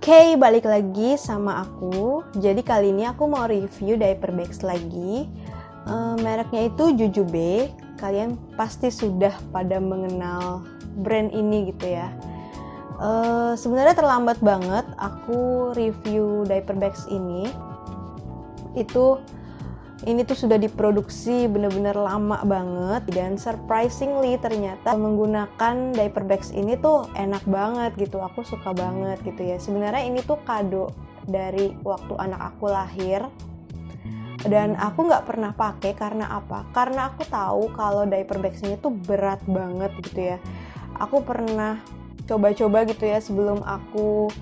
Oke, balik lagi sama aku. Jadi kali ini aku mau review diaper bags lagi. Mereknya itu Jujube. Kalian pasti sudah pada mengenal brand ini gitu ya. Sebenarnya terlambat banget aku review diaper bags ini. Ini tuh sudah diproduksi bener-bener lama banget, dan surprisingly ternyata menggunakan diaper bags ini tuh enak banget gitu. Aku suka banget gitu ya. Sebenarnya ini tuh kado dari waktu anak aku lahir, dan aku nggak pernah pakai karena apa? Karena aku tahu kalau diaper bags ini tuh berat banget gitu ya. Aku pernah coba-coba gitu ya sebelum aku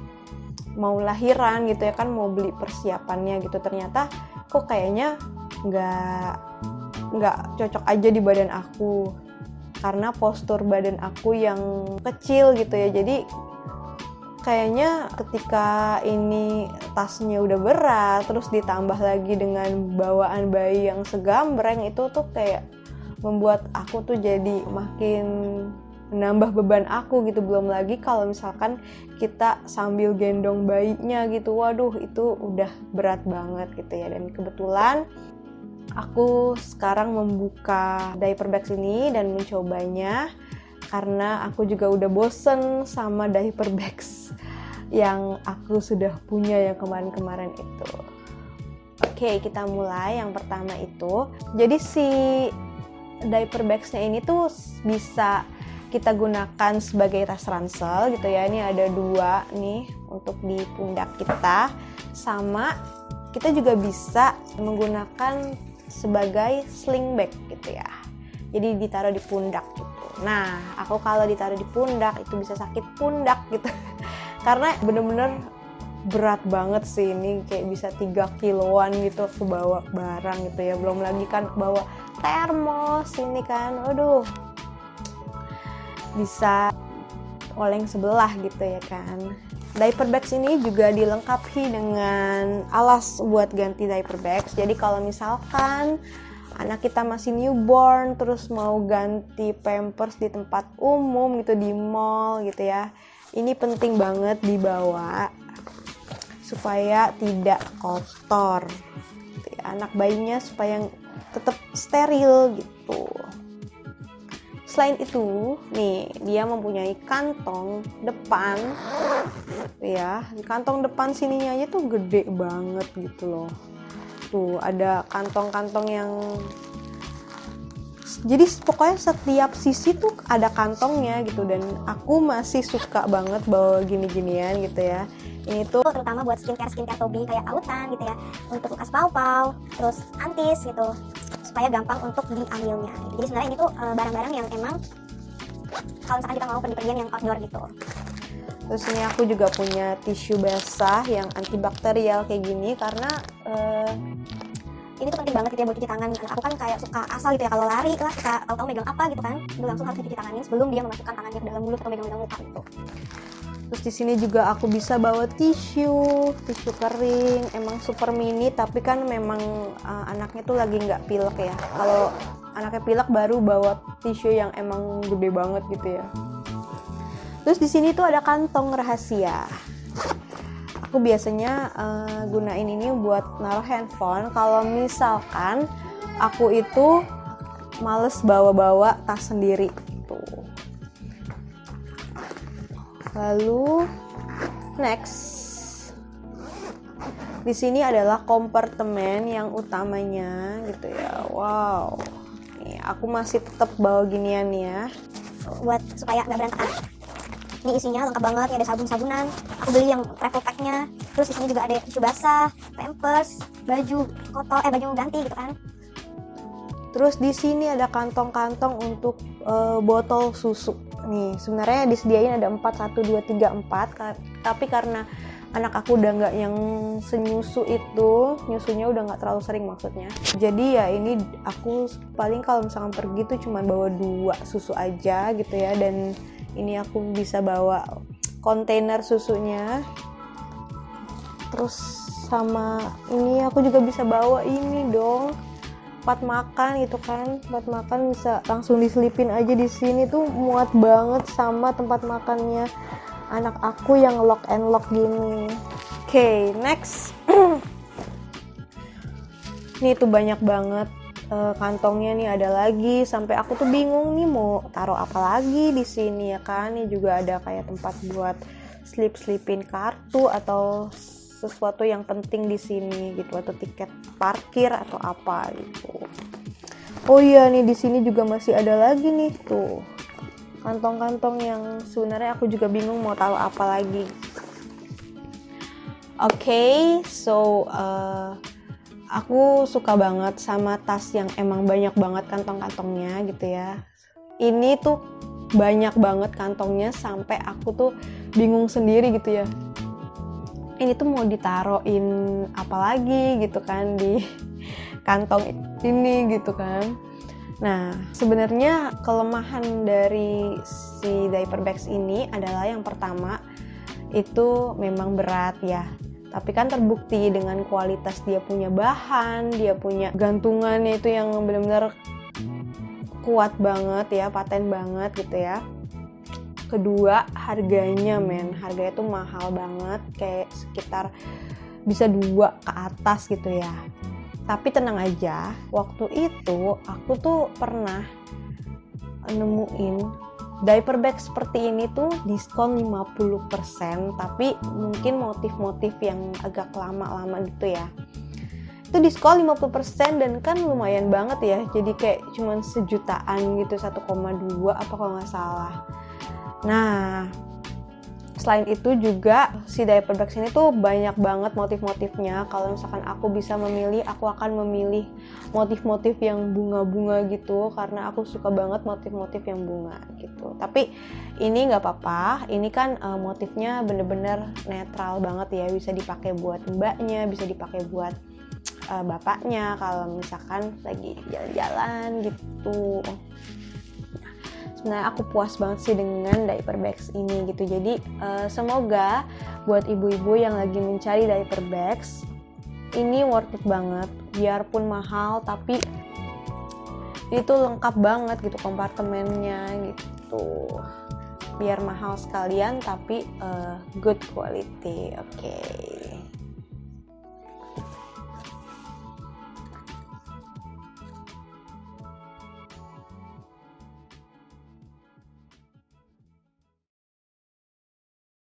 mau lahiran gitu ya kan, mau beli persiapannya gitu. Ternyata kok kayaknya nggak cocok aja di badan aku karena postur badan aku yang kecil gitu ya. Jadi kayaknya ketika ini tasnya udah berat terus ditambah lagi dengan bawaan bayi yang segambreng, itu tuh kayak membuat aku tuh jadi makin menambah beban aku gitu. Belum lagi kalau misalkan kita sambil gendong bayinya gitu, waduh itu udah berat banget gitu ya. Dan kebetulan aku sekarang membuka diaper bags ini dan mencobanya karena aku juga udah bosen sama diaper bags yang aku sudah punya yang kemarin-kemarin itu. Oke, kita mulai. Yang pertama itu, jadi si diaper bagsnya ini tuh bisa kita gunakan sebagai tas ransel gitu ya. Ini ada 2 nih untuk di pundak kita, sama kita juga bisa menggunakan sebagai sling bag gitu ya. Jadi ditaruh di pundak gitu. Nah, aku kalau ditaruh di pundak itu bisa sakit pundak gitu. Karena bener-bener berat banget sih ini, kayak bisa 3 kiloan gitu aku bawa barang gitu ya. Belum lagi kan bawa termos ini kan. Aduh. Bisa oleng sebelah gitu ya kan. Diaper bags ini juga dilengkapi dengan alas buat ganti diaper bags. Jadi kalau misalkan anak kita masih newborn terus mau ganti pampers di tempat umum gitu, di mall gitu ya, ini penting banget dibawa supaya tidak kotor gitu ya. Anak bayinya supaya tetap steril gitu. Selain itu, nih dia mempunyai kantong depan, ya. Di kantong depan sininya aja tuh gede banget gitu loh. Tuh ada kantong-kantong yang, jadi pokoknya setiap sisi tuh ada kantongnya gitu. Dan aku masih suka banget bawa gini-ginian gitu ya. Ini tuh terutama buat skincare Tobi kayak autan gitu ya, untuk bekas pau-pau, terus antis gitu, supaya gampang untuk diambilnya. Jadi sebenarnya ini tuh barang-barang yang emang kalau misalkan kita mau pergi-pergian yang outdoor gitu. Terus ini aku juga punya tisu basah yang antibakterial kayak gini, karena ini tuh penting banget gitu ya buat cuci tangan. Aku kan kayak suka asal gitu ya, kalau lari lah suka tahu-tahu megang apa gitu kan, udah langsung harus dicuci tanganin sebelum dia memasukkan tangannya ke dalam mulut atau megang-megang muka gitu. Terus di sini juga aku bisa bawa tisu kering, emang super mini, tapi kan memang anaknya tuh lagi nggak pilek ya. Kalau anaknya pilek baru bawa tisu yang emang gede banget gitu ya. Terus di sini tuh ada kantong rahasia. Aku biasanya gunain ini buat naruh handphone kalau misalkan aku itu males bawa-bawa tas sendiri gitu. Lalu next, di sini adalah kompartemen yang utamanya gitu ya. Wow, nih aku masih tetap bawa ginian ya, buat supaya nggak berantakan. Ini isinya lengkap banget ya, ada sabun-sabunan. Aku beli yang travel pack-nya. Terus di sini juga ada tisu basah, pampers, baju kotor, baju ganti gitu kan. Terus di sini ada kantong-kantong untuk botol susu. Nih, sebenarnya disediain ada 4, 1, 2, 3, 4. Tapi karena anak aku udah nggak yang senyusu itu, nyusunya udah nggak terlalu sering maksudnya. Jadi ya ini aku paling kalau misalkan pergi tuh cuma bawa 2 susu aja gitu ya. Dan ini aku bisa bawa kontainer susunya. Terus sama ini aku juga bisa bawa ini dong, tempat makan gitu kan. Tempat makan bisa langsung diselipin aja di sini, tuh muat banget sama tempat makannya. anak aku yang lock and lock gini. Oke, next. Nih tuh banyak banget kantongnya nih, ada lagi sampai aku tuh bingung nih mau taruh apa lagi di sini ya kan. Ini juga ada kayak tempat buat selipin kartu atau sesuatu yang penting di sini gitu, atau tiket parkir atau apa gitu. Oh iya nih, di sini juga masih ada lagi nih tuh kantong-kantong yang sebenarnya aku juga bingung mau taruh apa lagi. Oke, so aku suka banget sama tas yang emang banyak banget kantong-kantongnya gitu ya. Ini tuh banyak banget kantongnya sampai aku tuh bingung sendiri gitu ya. Ini tuh mau ditaruhin apa lagi gitu kan di kantong ini gitu kan. Nah, sebenarnya kelemahan dari si diaper bags ini adalah yang pertama itu memang berat ya. Tapi kan terbukti dengan kualitas dia punya bahan, dia punya gantungannya itu yang benar-benar kuat banget ya, paten banget gitu ya. Kedua, harganya harganya tuh mahal banget, kayak sekitar bisa 2 ke atas gitu ya. Tapi tenang aja, waktu itu aku tuh pernah nemuin diaper bag seperti ini tuh diskon 50%, tapi mungkin motif-motif yang agak lama-lama gitu ya. Itu diskon 50% dan kan lumayan banget ya. Jadi kayak cuman sejutaan gitu, 1,2 apa kalau nggak salah. Nah, selain itu juga si diaper bags ini tuh banyak banget motif-motifnya. Kalau misalkan aku bisa memilih, aku akan memilih motif-motif yang bunga-bunga gitu, karena aku suka banget motif-motif yang bunga gitu. Tapi ini nggak apa-apa, ini kan motifnya bener-bener netral banget ya, bisa dipakai buat mbaknya, bisa dipakai buat bapaknya kalau misalkan lagi jalan-jalan gitu. Sebenarnya aku puas banget sih dengan diaper bags ini gitu. Jadi semoga buat ibu-ibu yang lagi mencari diaper bags ini worth it banget. Biarpun mahal tapi itu lengkap banget gitu kompartemennya gitu. Biar mahal sekalian tapi good quality. Oke.